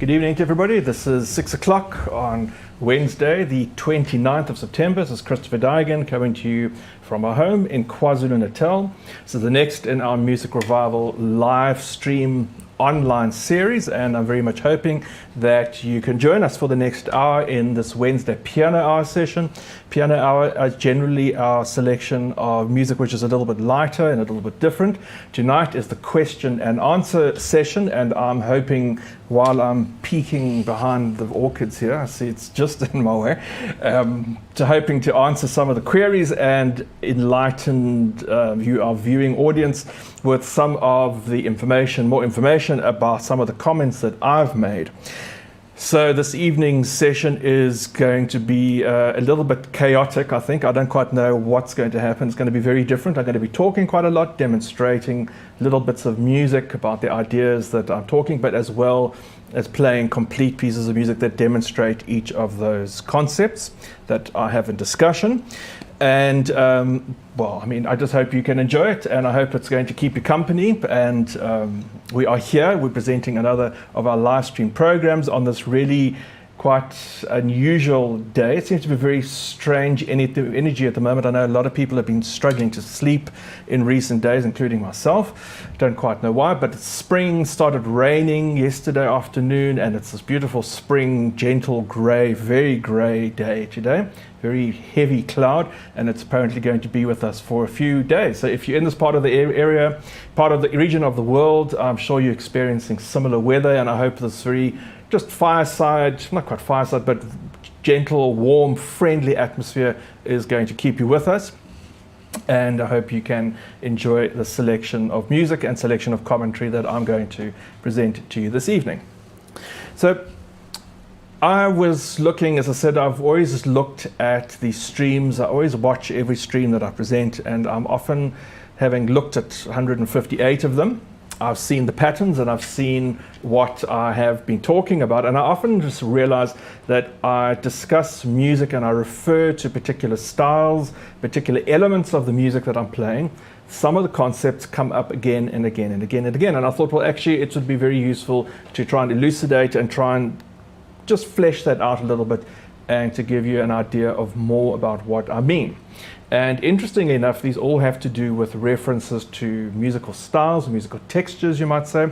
Good evening to everybody. This is 6 o'clock on Wednesday, the 29th of September. This is Christopher Daigan coming to you from our home in KwaZulu-Natal. This is the next in our Music Revival live stream online series, and I'm very much hoping that you can join us for the next hour in this Wednesday piano hour session. Piano hour is generally our selection of music which is a little bit lighter and a little bit different. Tonight is the question and answer session, and I'm hoping, while I'm peeking behind the orchids here, I see it's just in my way, hoping to answer some of the queries and enlighten our viewing audience with some of the more information about some of the comments that I've made. So this evening's session is going to be a little bit chaotic, I think. I don't quite know what's going to happen. It's going to be very different. I'm going to be talking quite a lot, demonstrating little bits of music about the ideas that I'm talking, but as well as playing complete pieces of music that demonstrate each of those concepts that I have in discussion. And I just hope you can enjoy it, and I hope it's going to keep you company. And we are here, we're presenting another of our live stream programs on this really quite unusual day. It seems to be very strange energy at the moment. I know a lot of people have been struggling to sleep in recent days, including myself. Don't quite know why, but spring started raining yesterday afternoon, and it's this beautiful spring, gentle grey, very grey day today. Very heavy cloud, and it's apparently going to be with us for a few days. So if you're in this part of the area, part of the region of the world, I'm sure you're experiencing similar weather, and I hope this very just fireside, not quite fireside, but gentle, warm, friendly atmosphere is going to keep you with us. And I hope you can enjoy the selection of music and selection of commentary that I'm going to present to you this evening. So I was looking, as I said, I've always looked at the streams. I always watch every stream that I present, and I'm often, having looked at 158 of them, I've seen the patterns and I've seen what I have been talking about, and I often just realize that I discuss music and I refer to particular styles, particular elements of the music that I'm playing. Some of the concepts come up again and again and again and again, and I thought, well, actually it would be very useful to try and elucidate and try and just flesh that out a little bit and to give you an idea of more about what I mean. And interestingly enough, these all have to do with references to musical styles, musical textures, you might say,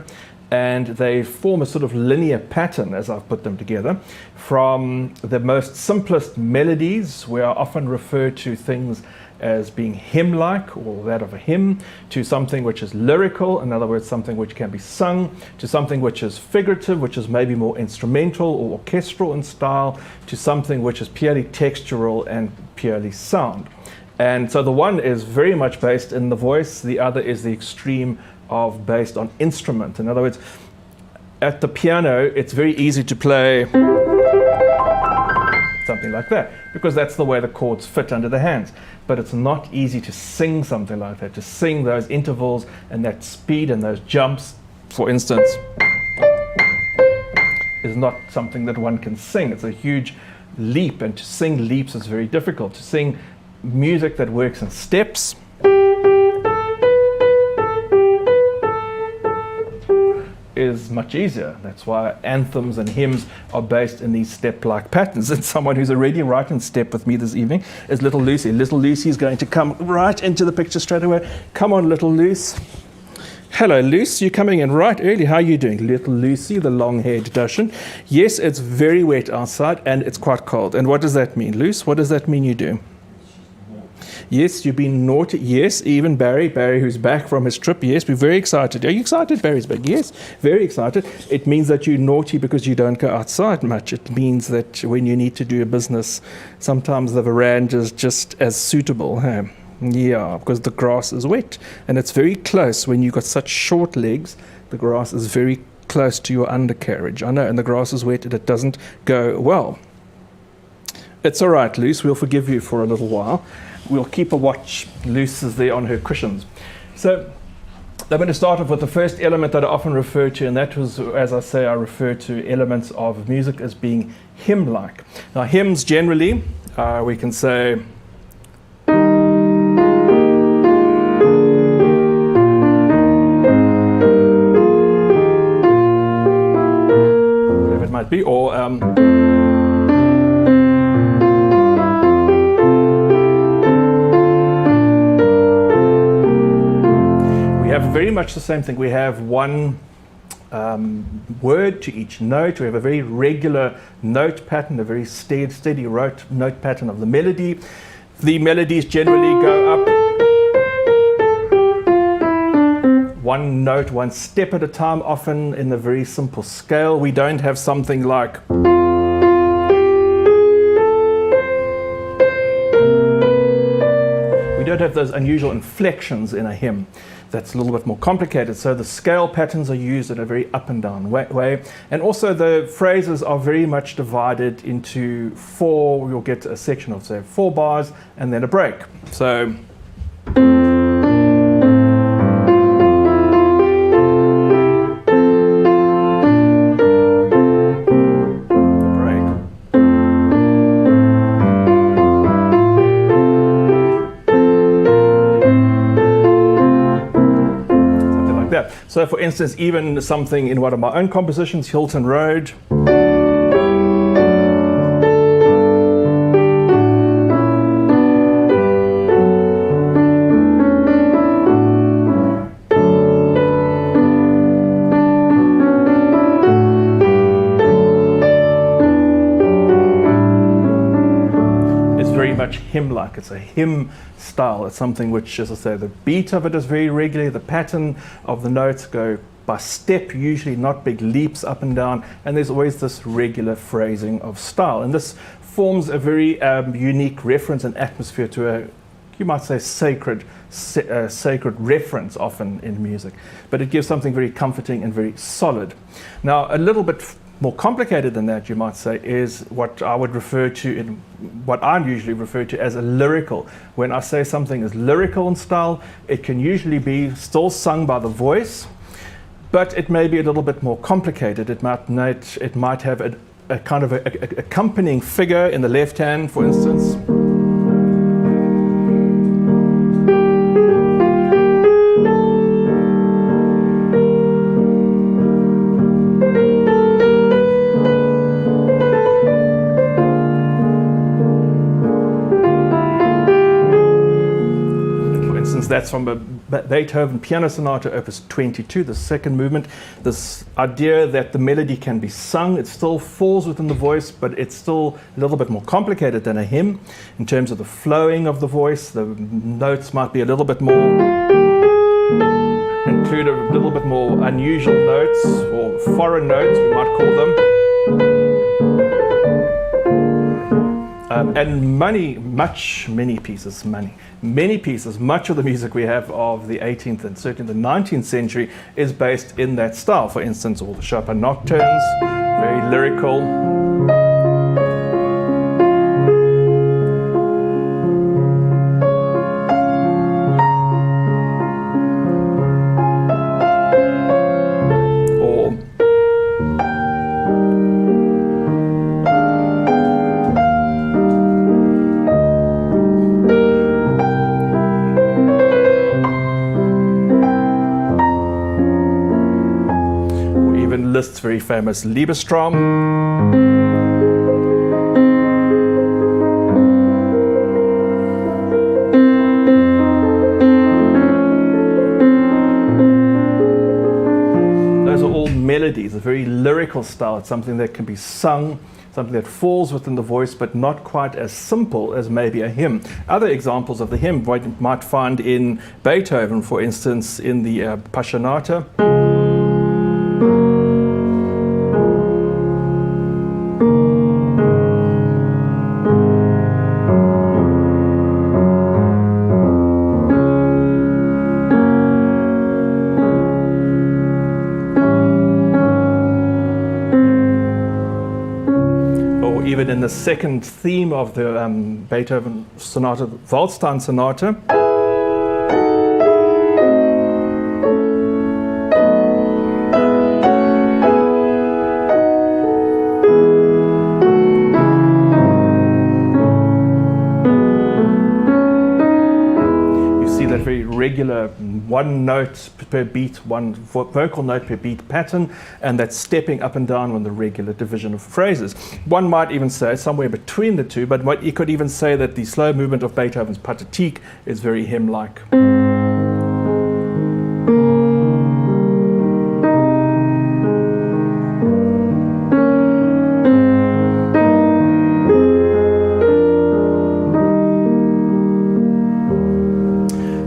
and they form a sort of linear pattern as I've put them together. From the most simplest melodies, where I often refer to things as being hymn-like, or that of a hymn, to something which is lyrical, in other words, something which can be sung, to something which is figurative, which is maybe more instrumental or orchestral in style, to something which is purely textural and purely sound. And so the one is very much based in the voice, the other is the extreme of based on instrument. In other words, at the piano, it's very easy to play something like that, because that's the way the chords fit under the hands. But it's not easy to sing something like that, to sing those intervals and that speed and those jumps, for instance, is not something that one can sing. It's a huge leap, and to sing leaps is very difficult. To sing music that works in steps is much easier. That's why anthems and hymns are based in these step-like patterns. And someone who's already right in step with me this evening is Little Lucy. Little Lucy is going to come right into the picture straight away. Come on, Little Luce. Hello, Luce. You're coming in right early. How are you doing? Little Lucy, the long-haired Dachshund. Yes, it's very wet outside and it's quite cold. And what does that mean, Luce? What does that mean you do? Yes, you've been naughty. Yes, even Barry, who's back from his trip. Yes, we're very excited. Are you excited, Barry's back? Yes, very excited. It means that you're naughty because you don't go outside much. It means that when you need to do a business, sometimes the veranda is just as suitable. Huh? Yeah, because the grass is wet. And it's very close. When you've got such short legs, the grass is very close to your undercarriage. I know, and the grass is wet and it doesn't go well. It's all right, Luce. We'll forgive you for a little while. We'll keep a watch. Luce is there on her cushions. So I'm going to start off with the first element that I often refer to, and that was, as I say, I refer to elements of music as being hymn-like. Now, hymns generally, we can say, might be, or we have very much the same thing. We have one word to each note. We have a very regular note pattern, a very steady note pattern of the melody. The melodies generally go up one note, one step at a time, often in a very simple scale. We don't have something like we don't have those unusual inflections in a hymn. That's a little bit more complicated. So the scale patterns are used in a very up and down way. And also the phrases are very much divided into four. You'll get a section of, say, 4 bars and then a break. So So for instance, even something in one of my own compositions, Hilton Road. Hymn-like. It's a hymn style. It's something which, as I say, the beat of it is very regular. The pattern of the notes go by step, usually not big leaps up and down, and there's always this regular phrasing of style. And this forms a very unique reference and atmosphere to a, you might say, sacred reference often in music. But it gives something very comforting and very solid. Now, a little bit more complicated than that, you might say, is what I would refer to in what I usually refer to as a lyrical. When I say something is lyrical in style, it can usually be still sung by the voice, but it may be a little bit more complicated. It might have a kind of a accompanying figure in the left hand, for instance. That's from a Beethoven Piano Sonata, Opus 22, the second movement. This idea that the melody can be sung, it still falls within the voice, but it's still a little bit more complicated than a hymn in terms of the flowing of the voice. The notes might be a little bit more, include a little bit more unusual notes, or foreign notes, we might call them. And many pieces, much of the music we have of the 18th and certainly the 19th century is based in that style. For instance, all the Chopin Nocturnes, very lyrical. Liszt's very famous Livestream. Those are all melodies, a very lyrical style. It's something that can be sung, something that falls within the voice, but not quite as simple as maybe a hymn. Other examples of the hymn you might find in Beethoven, for instance, in the Passionata. Even in the second theme of the Beethoven Sonata, Waldstein Sonata. You see that very regular one note per beat, one vocal note per beat pattern, and that's stepping up and down on the regular division of phrases. One might even say somewhere between the two, but you could even say that the slow movement of Beethoven's Pathetique is very hymn-like.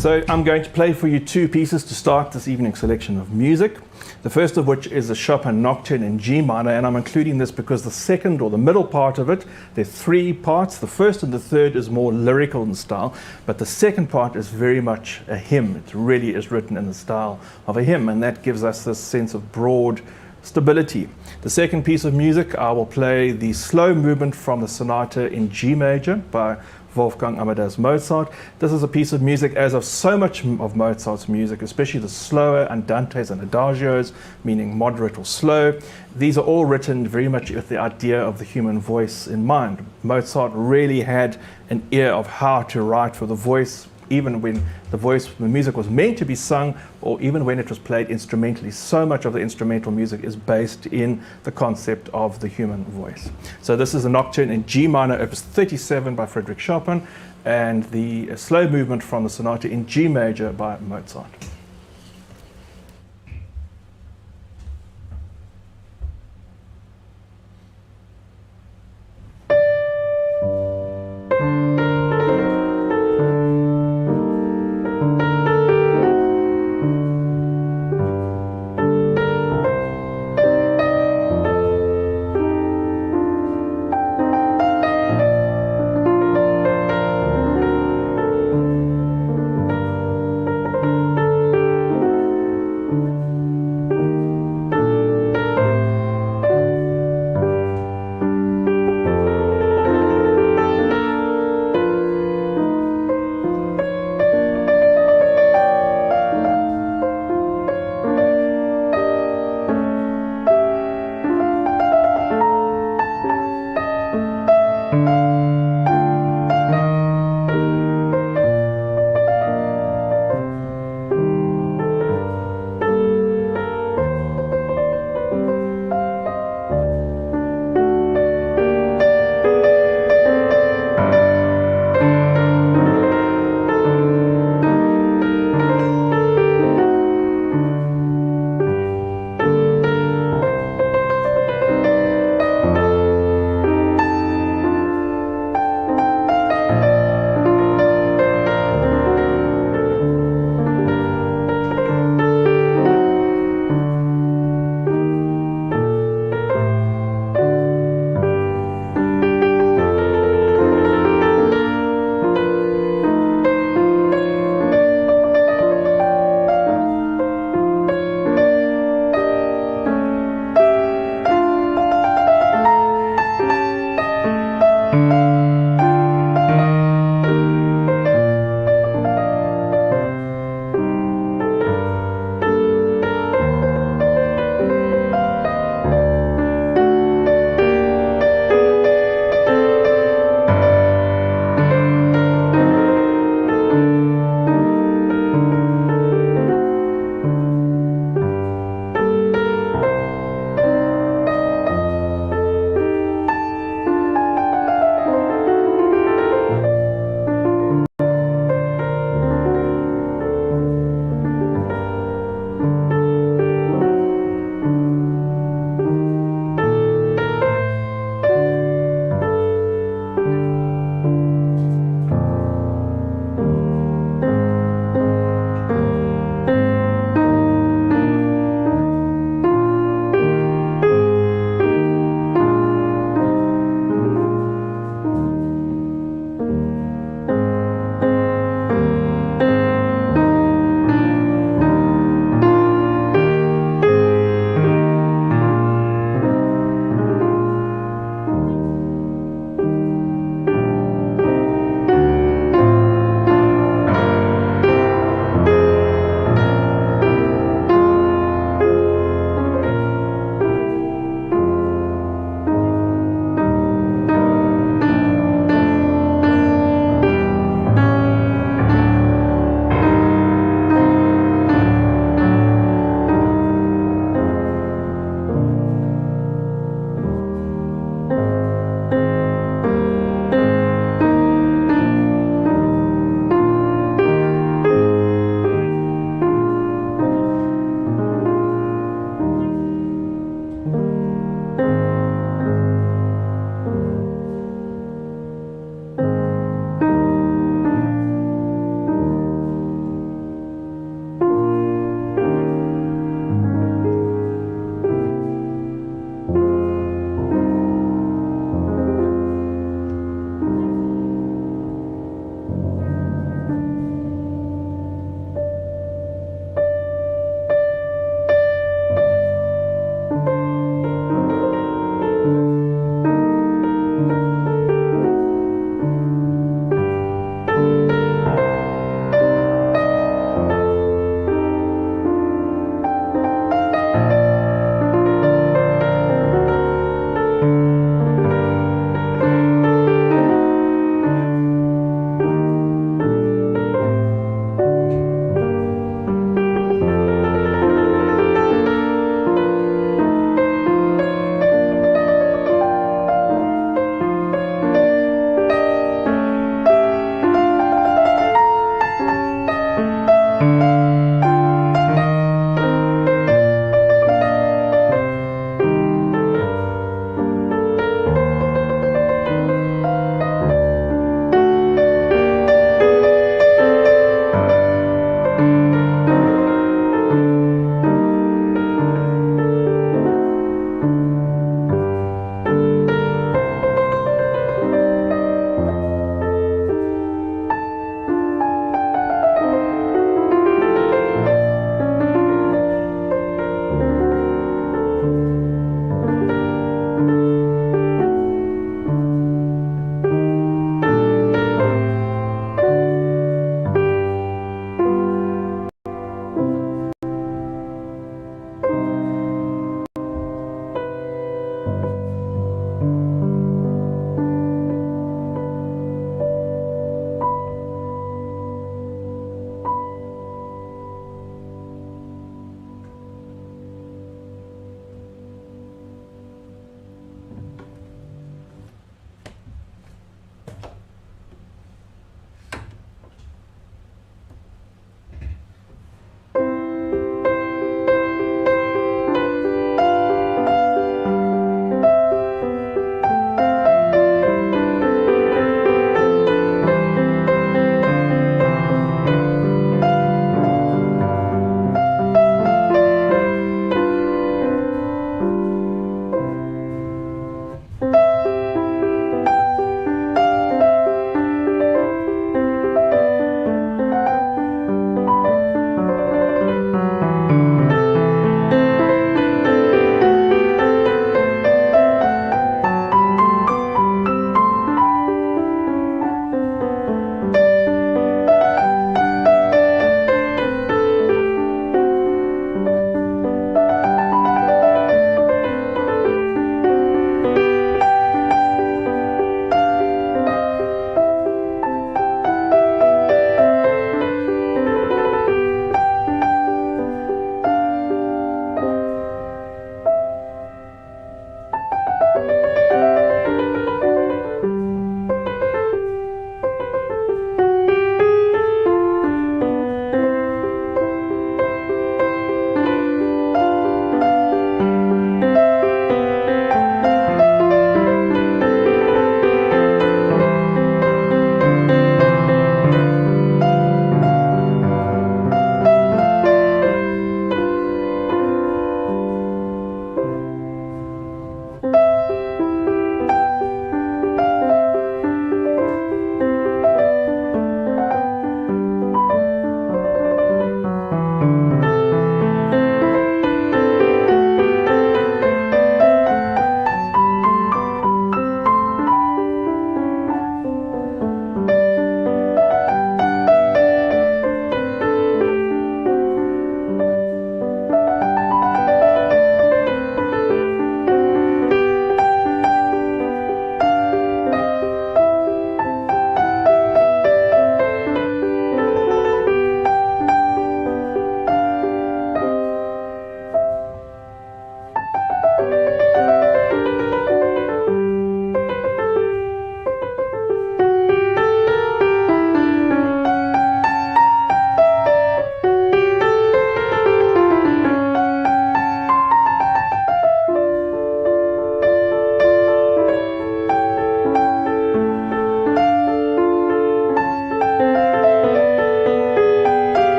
So I'm going to play for you two pieces to start this evening's selection of music. The first of which is a Chopin Nocturne in G minor, and I'm including this because the second, or the middle part of it, there are three parts. The first and the third is more lyrical in style, but the second part is very much a hymn. It really is written in the style of a hymn, and that gives us this sense of broad stability. The second piece of music, I will play the slow movement from the Sonata in G major by Wolfgang Amadeus Mozart. This is a piece of music, as of so much of Mozart's music, especially the slower Andantes and Adagios, meaning moderate or slow. These are all written very much with the idea of the human voice in mind. Mozart really had an ear of how to write for the voice, even when the music was meant to be sung, or even when it was played instrumentally. So much of the instrumental music is based in the concept of the human voice. So this is a Nocturne in G minor, opus 37 by Frédéric Chopin, and the slow movement from the Sonata in G major by Mozart.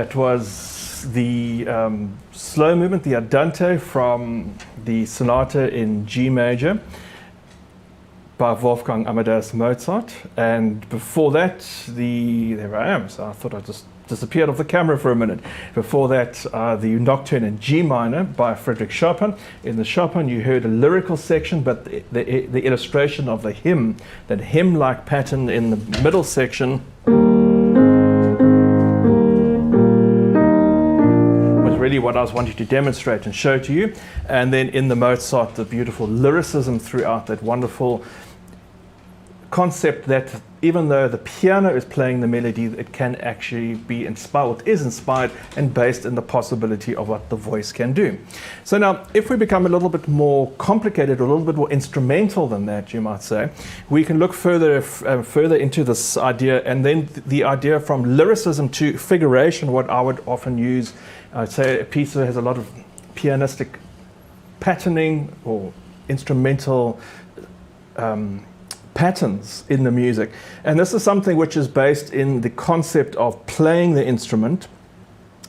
That was the slow movement, the Andante from the Sonata in G major by Wolfgang Amadeus Mozart. And before that, there I am. So I thought I just disappeared off the camera for a minute. Before that, the Nocturne in G minor by Frédéric Chopin. In the Chopin, you heard a lyrical section, but the illustration of the hymn, that hymn-like pattern in the middle section, was really what I was wanting to demonstrate and show to you. And then in the Mozart, the beautiful lyricism throughout, that wonderful concept that even though the piano is playing the melody, it can actually be inspired, it is inspired and based in the possibility of what the voice can do. So now, if we become a little bit more complicated, or a little bit more instrumental than that, you might say, we can look further into this idea, and then the idea from lyricism to figuration, what I would often use. I'd say a piece that has a lot of pianistic patterning or instrumental patterns in the music. And this is something which is based in the concept of playing the instrument,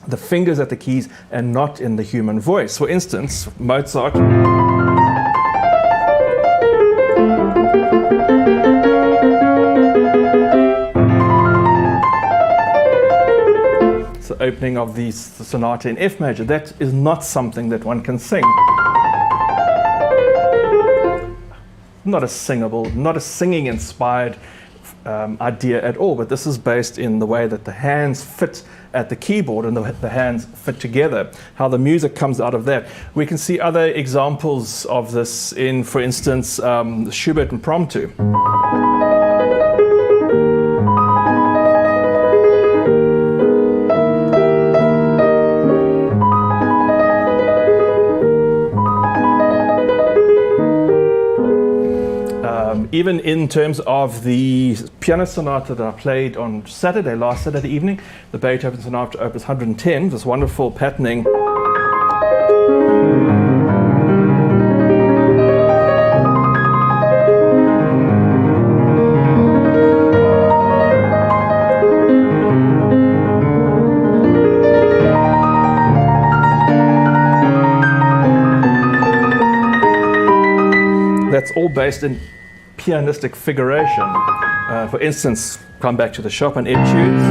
the fingers at the keys, and not in the human voice. For instance, Mozart. It's the opening of the Sonata in F major. That is not something that one can sing. Not a singing-inspired idea at all, but this is based in the way that the hands fit at the keyboard and the hands fit together, how the music comes out of that. We can see other examples of this in, for instance, Schubert Impromptu. Even in terms of the piano sonata that I played on last Saturday evening, the Beethoven Sonata Opus 110, this wonderful patterning. That's all based in pianistic figuration. For instance, come back to the Chopin etudes.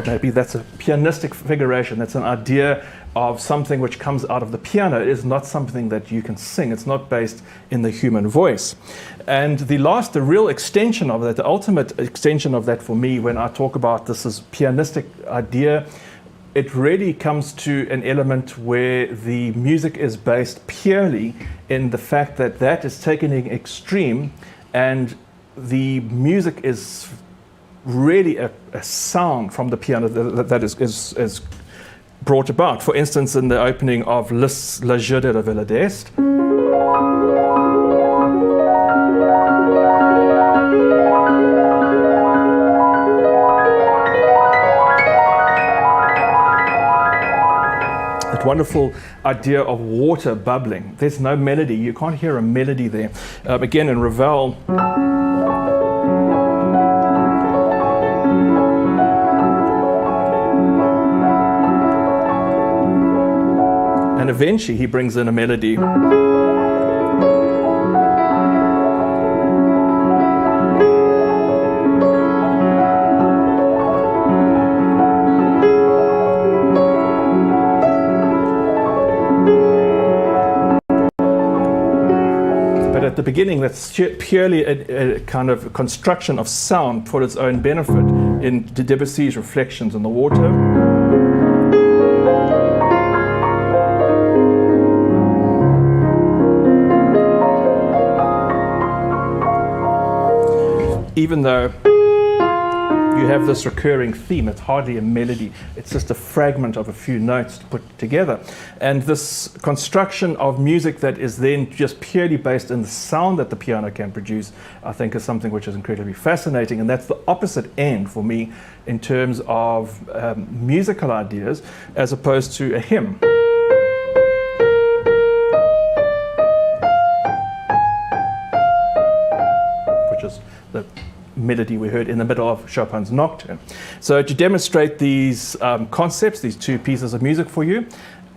Maybe that's a pianistic figuration. That's an idea of something which comes out of the piano. It is not something that you can sing. It's not based in the human voice. And the real extension of that, the ultimate extension of that for me, when I talk about this as pianistic idea, it really comes to an element where the music is based purely in the fact that that is taken in extreme, and the music is really a sound from the piano that is brought about. For instance, in the opening of Le Jeu de Reveille d'Est, that wonderful idea of water bubbling. There's no melody. You can't hear a melody there. Again, in Ravel, and eventually he brings in a melody. But at the beginning, that's purely a kind of construction of sound for its own benefit in Debussy's Reflections on the Water. Even though you have this recurring theme, it's hardly a melody, it's just a fragment of a few notes put together. And this construction of music that is then just purely based in the sound that the piano can produce, I think is something which is incredibly fascinating. And that's the opposite end for me in terms of musical ideas, as opposed to a hymn. melody we heard in the middle of Chopin's Nocturne. So to demonstrate these concepts, these two pieces of music for you,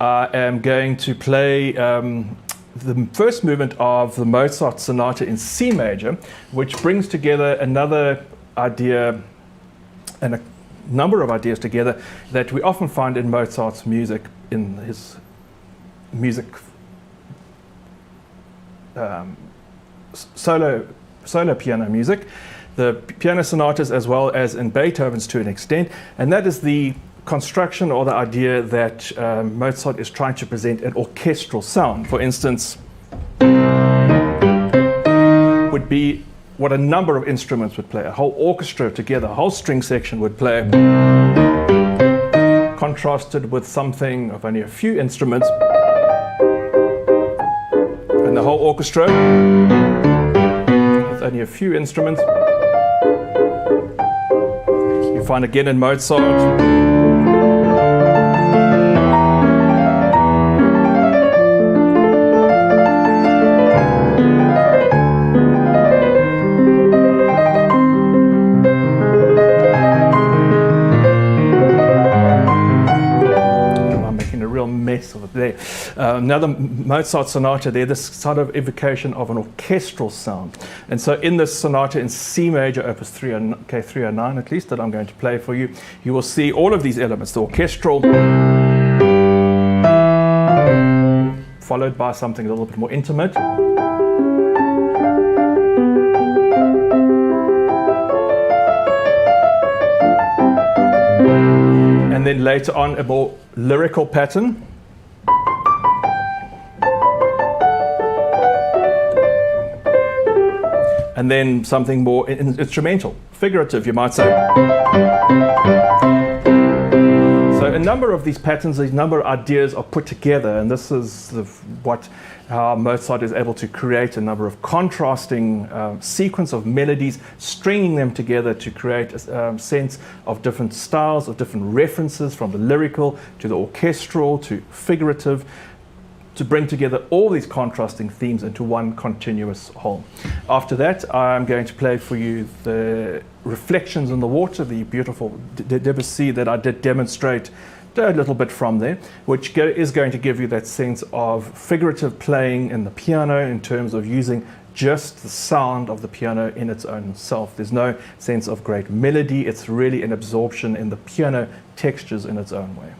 I am going to play the first movement of the Mozart Sonata in C major, which brings together another idea and a number of ideas together that we often find in Mozart's music, in his music solo piano music, the piano sonatas, as well as in Beethoven's to an extent, and that is the construction or the idea that Mozart is trying to present an orchestral sound. For instance, would be what a number of instruments would play. A whole orchestra together, a whole string section would play, contrasted with something of only a few instruments, and the whole orchestra with only a few instruments. You find again in Mozart. There. Another Mozart sonata there, this sort of evocation of an orchestral sound. And so in this sonata in C major, opus 309 at least, that I'm going to play for you, you will see all of these elements, the orchestral, followed by something a little bit more intimate. And then later on a more lyrical pattern. And then something more instrumental, figurative, you might say. So a number of these patterns, these number of ideas are put together, and this is how Mozart is able to create a number of contrasting sequence of melodies, stringing them together to create a sense of different styles, of different references, from the lyrical to the orchestral to figurative, to bring together all these contrasting themes into one continuous whole. After that, I'm going to play for you the Reflections in the Water, the beautiful Debussy that I did demonstrate a little bit from there, which is going to give you that sense of figurative playing in the piano in terms of using just the sound of the piano in its own self. There's no sense of great melody, it's really an absorption in the piano textures in its own way.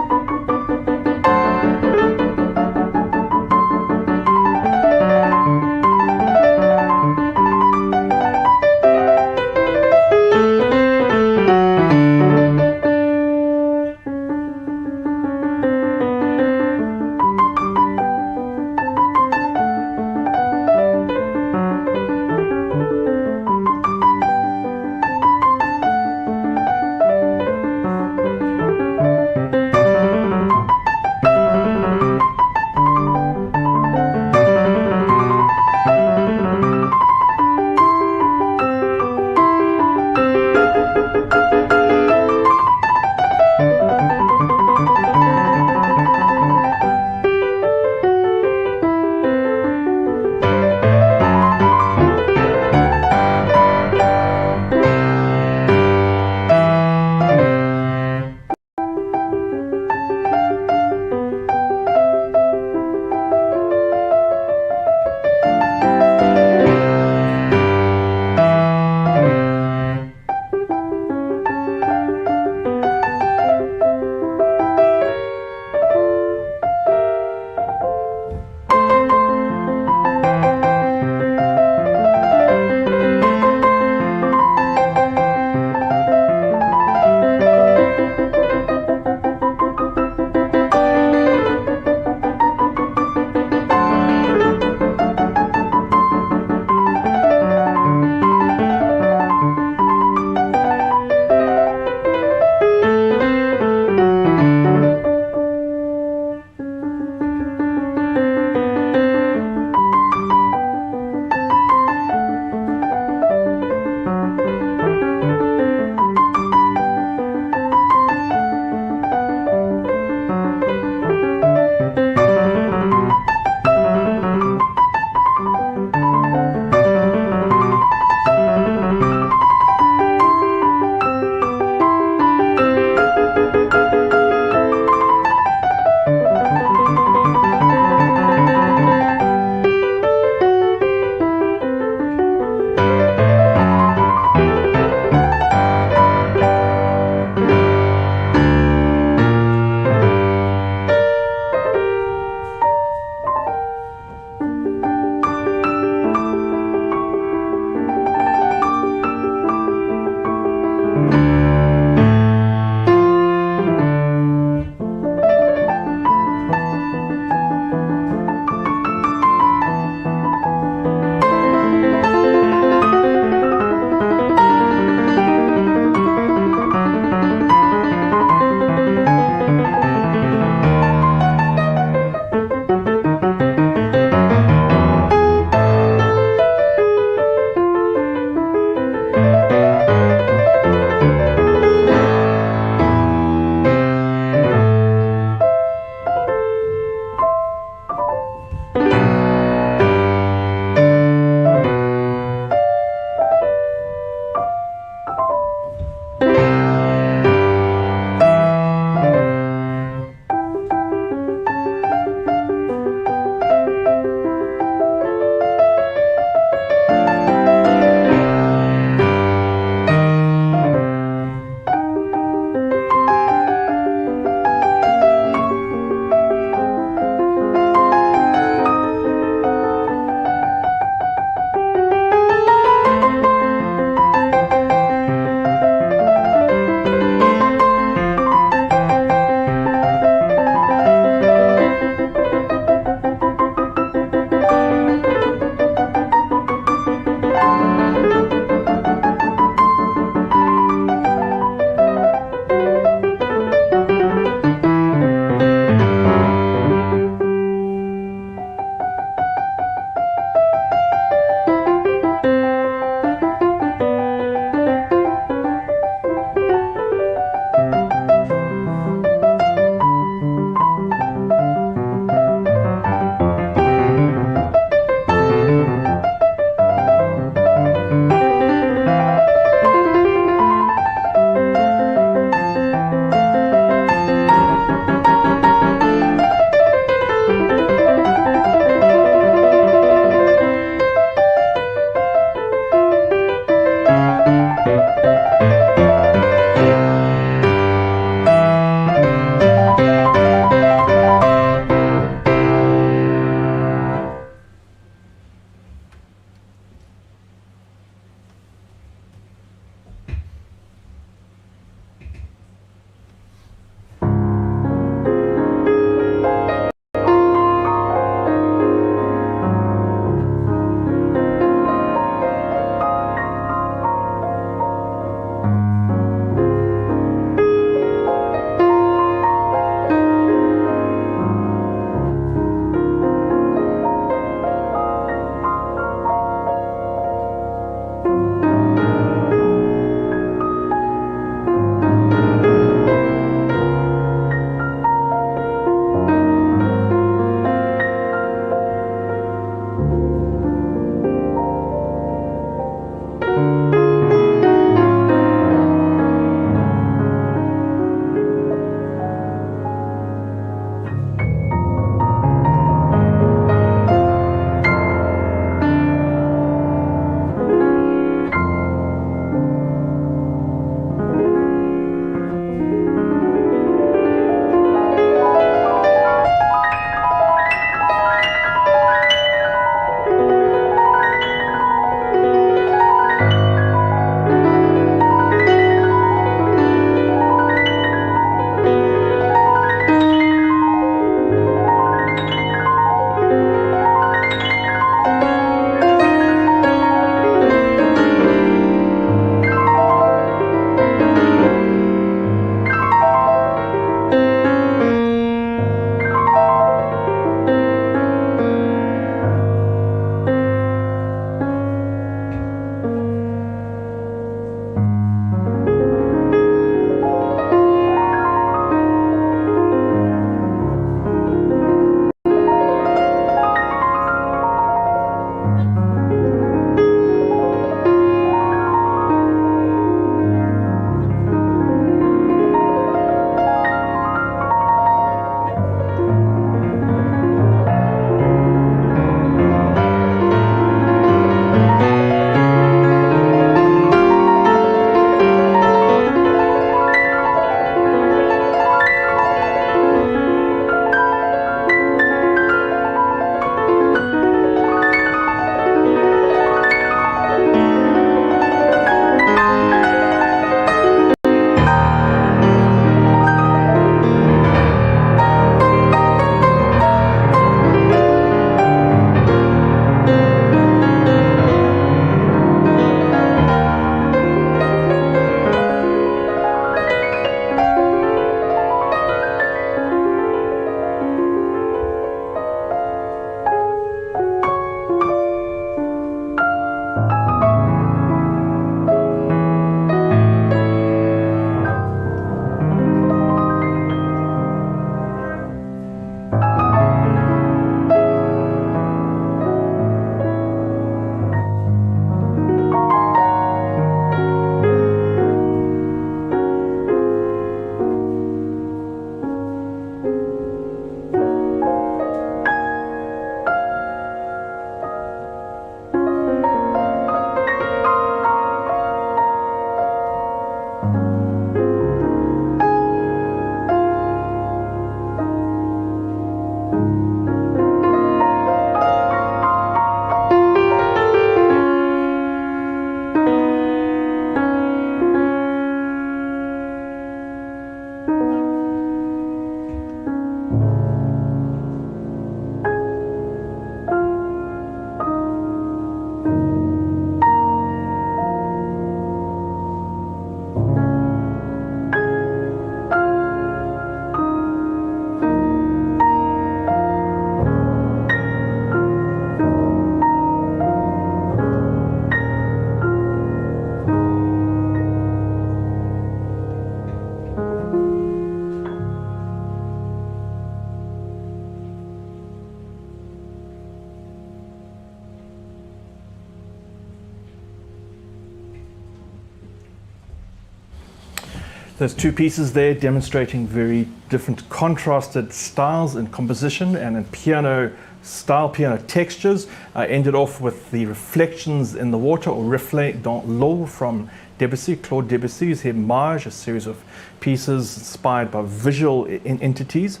There's two pieces there demonstrating very different contrasted styles in composition and in piano style, piano textures. I ended off with the Reflections in the Water, or Reflets dans l'eau, from Debussy, Claude Debussy's Image, a series of pieces inspired by visual entities.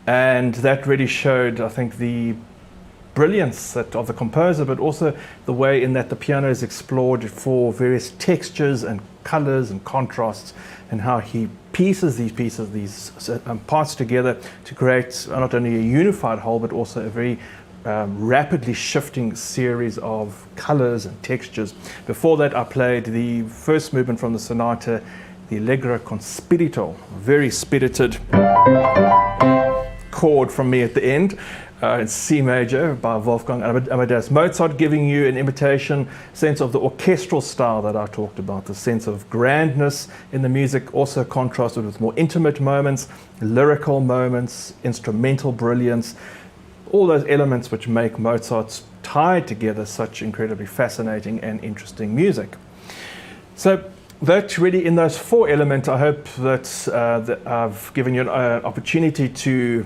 And that really showed, I think, the brilliance of the composer, but also the way in that the piano is explored for various textures and colors and contrasts, and how he pieces, these parts together to create not only a unified whole, but also a very rapidly shifting series of colors and textures. Before that, I played the first movement from the sonata, the Allegro con spirito, very spirited chord from me at the end. In C major by Wolfgang Amadeus Mozart, giving you an imitation sense of the orchestral style that I talked about, the sense of grandness in the music, also contrasted with more intimate moments, lyrical moments, instrumental brilliance, all those elements which make Mozart's tied together such incredibly fascinating and interesting music. So that really, in those four elements, I hope that I've given you an opportunity to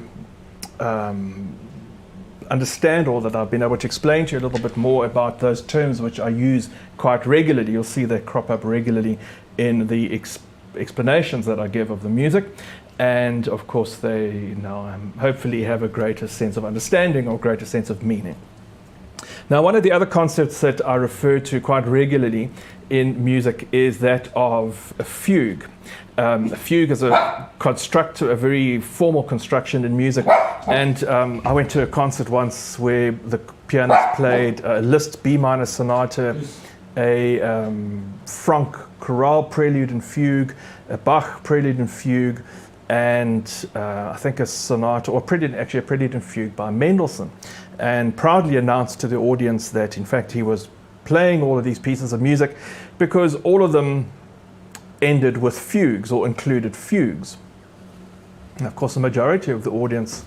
understand, or that I've been able to explain to you a little bit more about those terms which I use quite regularly. You'll see they crop up regularly in the explanations that I give of the music. And of course, they now hopefully have a greater sense of understanding or greater sense of meaning. Now, one of the other concepts that I refer to quite regularly in music is that of a fugue. A fugue is a construct, a very formal construction in music. And I went to a concert once where the pianist played a Liszt B minor sonata, a Franck chorale prelude and fugue, a Bach prelude and fugue, and I think a sonata, or prelude, actually a prelude and fugue by Mendelssohn, and proudly announced to the audience that in fact he was playing all of these pieces of music because all of them ended with fugues or included fugues. And of course the majority of the audience,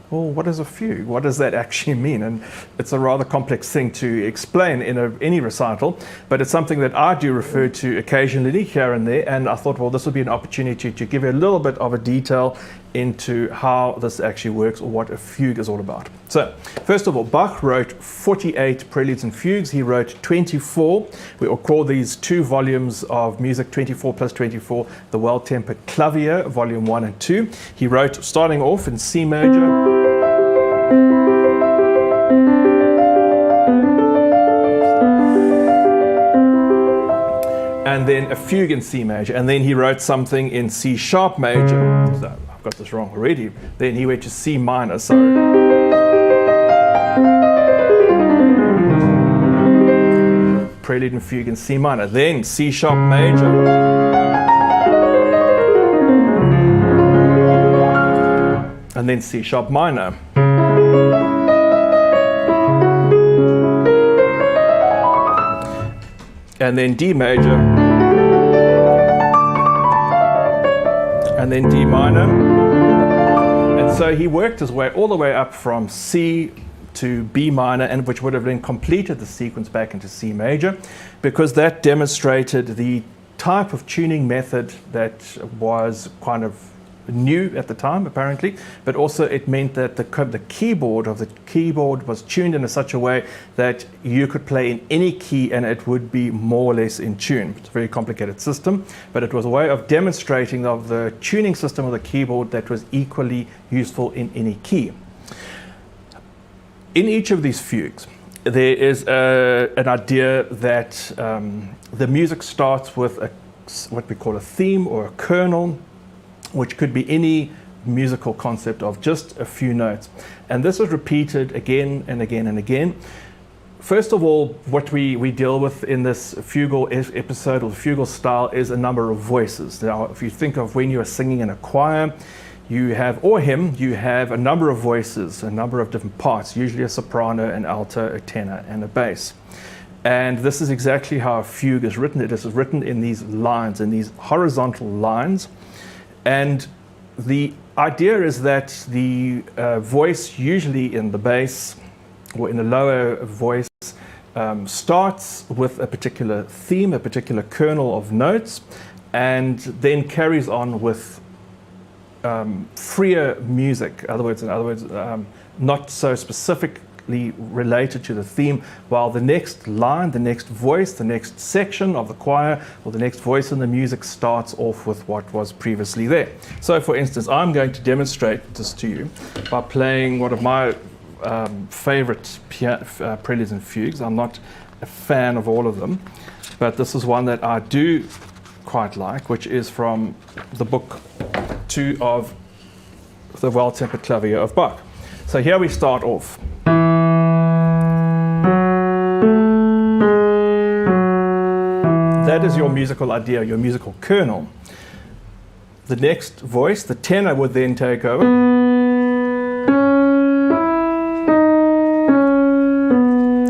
well, what is a fugue? What does that actually mean? And it's a rather complex thing to explain in any recital, but it's something that I do refer to occasionally here and there, and I thought, well, this would be an opportunity to give you a little bit of a detail into how this actually works, or what a fugue is all about. So, first of all, Bach wrote 48 preludes and fugues. He wrote 24. We will call these two volumes of music, 24 plus 24, the Well-Tempered Clavier, volume 1 and 2. He wrote, starting off in C major, and then a fugue in C major, and then he wrote something in C sharp major. So I've got this wrong already. Then he went to C minor, prelude and fugue in C minor, then C sharp major, and then C sharp minor. And then D major, and then D minor. And so he worked his way all the way up from C to B minor, and which would have then completed the sequence back into C major, because that demonstrated the type of tuning method that was kind of new at the time, apparently, but also it meant that the keyboard was tuned in such a way that you could play in any key and it would be more or less in tune. It's a very complicated system, but it was a way of demonstrating of the tuning system of the keyboard that was equally useful in any key. In each of these fugues, there is an idea that the music starts with what we call a theme or a kernel, which could be any musical concept of just a few notes. And this is repeated again and again and again. First of all, what we deal with in this fugal episode, or the fugal style, is a number of voices. Now, if you think of when you are singing in a choir, you have, or hymn, you have a number of voices, a number of different parts, usually a soprano, an alto, a tenor, and a bass. And this is exactly how a fugue is written. It is written in these lines, in these horizontal lines. And the idea is that the voice, usually in the bass or in the lower voice, starts with a particular theme, a particular kernel of notes, and then carries on with freer music. In other words, not so specifically related to the theme, while the next line, the next voice, the next section of the choir, or the next voice in the music starts off with what was previously there. So, for instance, I'm going to demonstrate this to you by playing one of my favorite preludes and fugues. I'm not a fan of all of them, but this is one that I do quite like, which is from the book 2 of the Well-Tempered Clavier of Bach. So here we start off. That is your musical idea, your musical kernel. The next voice, the tenor, would then take over.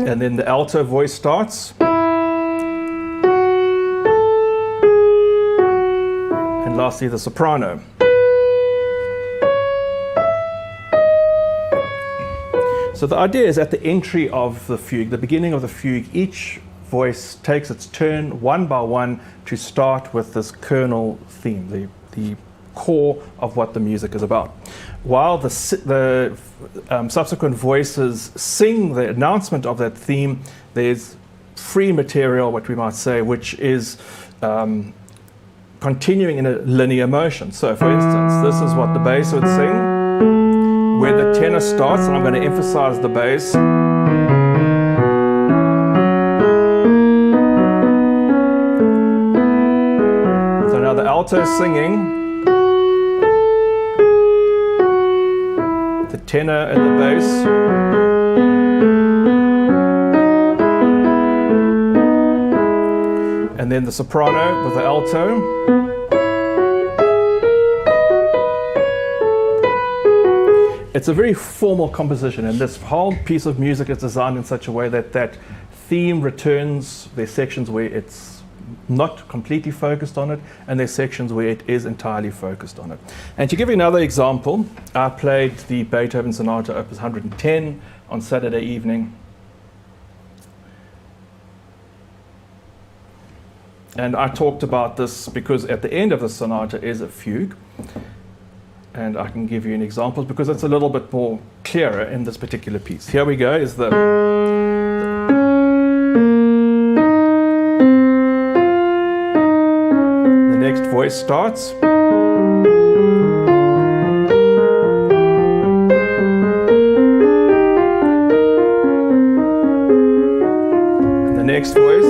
And then the alto voice starts. And lastly, the soprano. So the idea is at the entry of the fugue, the beginning of the fugue, each voice takes its turn one by one to start with this kernel theme, the core of what the music is about. While the subsequent voices sing the announcement of that theme, there's free material, what we might say, which is continuing in a linear motion. So, for instance, this is what the bass would sing, where the tenor starts, and I'm going to emphasize the bass. So now the alto is singing, the tenor and the bass, and then the soprano with the alto. It's a very formal composition, and this whole piece of music is designed in such a way that that theme returns. There's sections where it's not completely focused on it, and there's sections where it is entirely focused on it. And to give you another example, I played the Beethoven Sonata Op. 110 on Saturday evening. And I talked about this because at the end of the sonata is a fugue. And I can give you an example because it's a little bit more clearer in this particular piece. Here we go, is the next voice starts. And the next voice.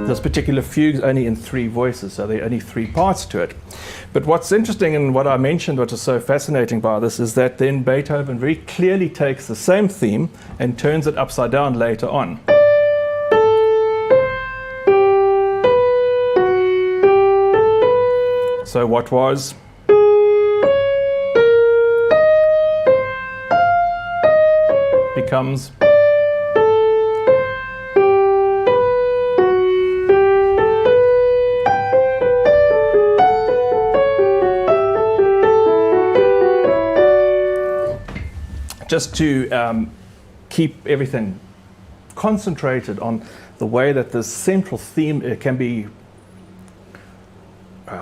This particular fugue is only in 3 voices, so there are only 3 parts to it. But what's interesting, and what I mentioned, what is so fascinating about this, is that then Beethoven very clearly takes the same theme and turns it upside down later on. So what was becomes just to keep everything concentrated on the way that this central theme can be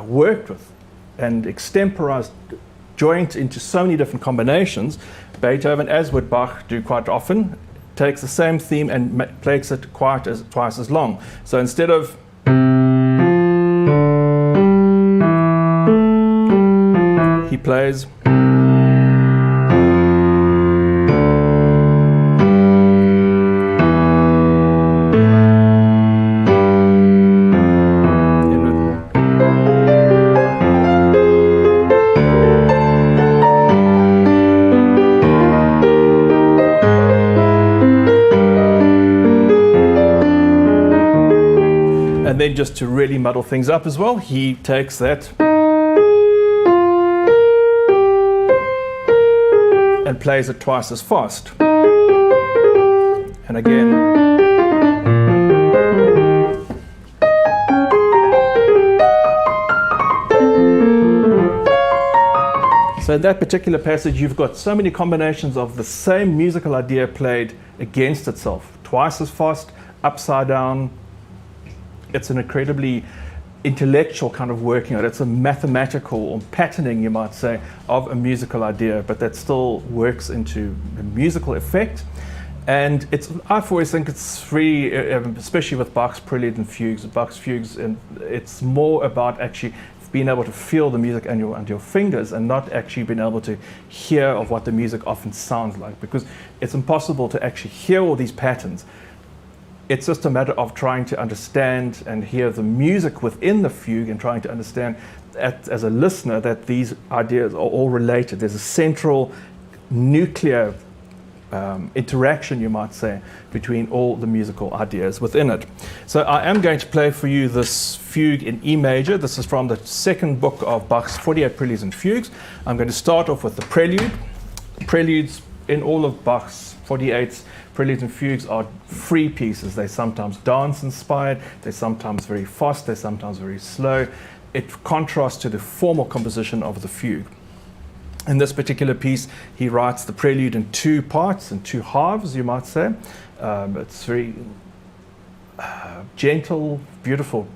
worked with and extemporized, joined into so many different combinations. Beethoven, as would Bach do quite often, takes the same theme and makes it twice as long. So instead of he plays and then just to really muddle things up as well, he takes that and plays it twice as fast. And again. So in that particular passage, you've got so many combinations of the same musical idea played against itself twice as fast, upside down. It's an incredibly intellectual kind of working out. It's a mathematical or patterning, you might say, of a musical idea, but that still works into a musical effect. And I've always think it's free, especially with Bach's Prelude and Fugues, Bach's Fugues, and it's more about actually being able to feel the music under your fingers and not actually being able to hear of what the music often sounds like, because it's impossible to actually hear all these patterns. It's just a matter of trying to understand and hear the music within the fugue and trying to understand as a listener that these ideas are all related. There's a central nuclear interaction, you might say, between all the musical ideas within it. So I am going to play for you this fugue in E major. This is from the second book of Bach's 48 Preludes and Fugues. I'm going to start off with the Prelude. Preludes in all of Bach's 48 Preludes and Fugues are free pieces. They're sometimes dance-inspired, they're sometimes very fast, they're sometimes very slow. It contrasts to the formal composition of the fugue. In this particular piece, he writes the prelude in two parts, in two halves, you might say. It's very gentle, beautiful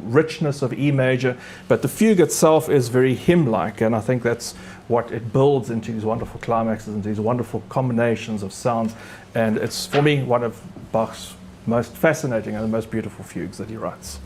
richness of E major, but the fugue itself is very hymn-like, and I think that's what it builds into these wonderful climaxes and these wonderful combinations of sounds. And it's, for me, one of Bach's most fascinating and the most beautiful fugues that he writes.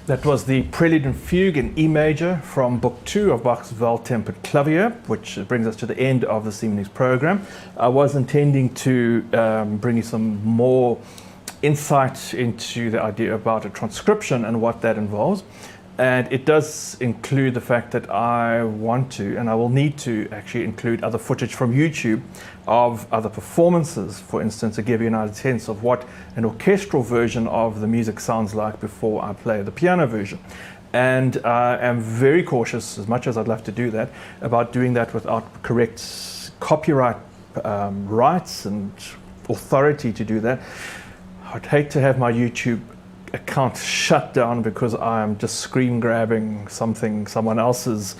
That was the Prelude and Fugue in E major from Book 2 of Bach's Well-Tempered Clavier, which brings us to the end of this evening's program. I was intending to bring you some more insight into the idea about a transcription and what that involves. And it does include the fact that I want to, and I will need to actually include other footage from YouTube of other performances, for instance, to give you an sense of what an orchestral version of the music sounds like before I play the piano version. And I am very cautious, as much as I'd love to do that, about doing that without correct copyright rights and authority to do that. I'd hate to have my YouTube account shut down because I'm just screen grabbing someone else's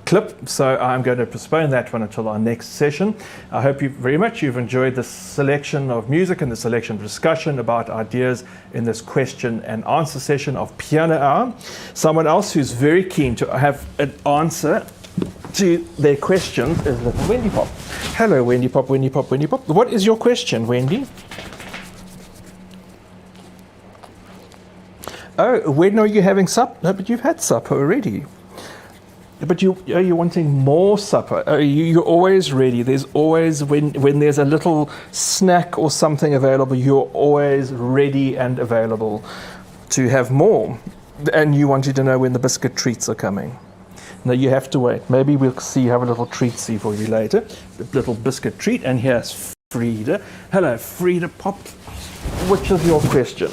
clip. So I'm going to postpone that one until our next session. I hope you've enjoyed this selection of music and the selection of discussion about ideas in this question and answer session of Piano Hour. Someone else who's very keen to have an answer to their questions is little Wendy Pop. Hello, Wendy Pop, Wendy Pop, Wendy Pop. What is your question, Wendy? Oh, when are you having supper? No, but you've had supper already. But are you wanting more supper? You're always ready. There's always, when there's a little snack or something available, you're always ready and available to have more. And you wanted to know when the biscuit treats are coming. No, you have to wait. Maybe we'll have a little treatsy for you later. A little biscuit treat. And here's Frida. Hello, Frida Pop. Which is your question?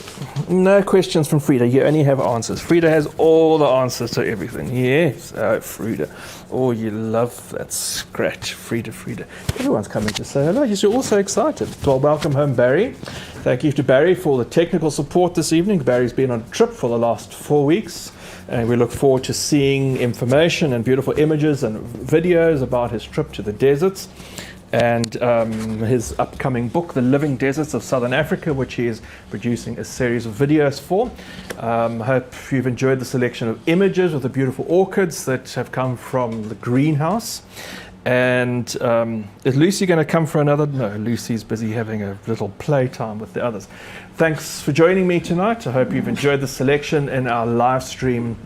No questions from Frida. You only have answers. Frida has all the answers to everything. Yes. Oh, Frida. Oh, you love that scratch. Frida. Everyone's coming to say hello. You're all so excited. Well, welcome home, Barry. Thank you to Barry for the technical support this evening. Barry's been on a trip for the last 4 weeks. And we look forward to seeing information and beautiful images and videos about his trip to the deserts. And his upcoming book, The Living Deserts of Southern Africa, which he is producing a series of videos for. I hope you've enjoyed the selection of images of the beautiful orchids that have come from the greenhouse. And is Lucy going to come for another? No, Lucy's busy having a little playtime with the others. Thanks for joining me tonight. I hope you've enjoyed the selection in our live stream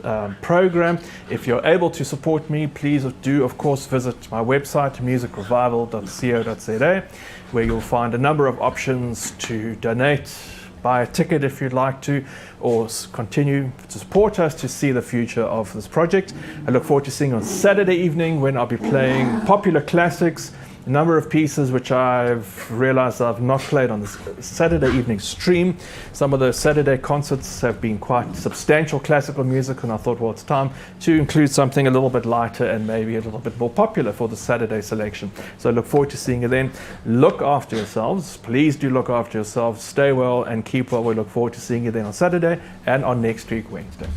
program. If you're able to support me, please do, of course, visit my website, musicrevival.co.za, where you'll find a number of options to donate, buy a ticket if you'd like to, or continue to support us to see the future of this project. I look forward to seeing you on Saturday evening when I'll be playing popular classics, a number of pieces which I've realized I've not played on this Saturday evening stream. Some of the Saturday concerts have been quite substantial classical music, and I thought, well, it's time to include something a little bit lighter and maybe a little bit more popular for the Saturday selection. So I look forward to seeing you then. Look after yourselves. Please do look after yourselves. Stay well and keep well. We look forward to seeing you then on Saturday and on next week, Wednesday.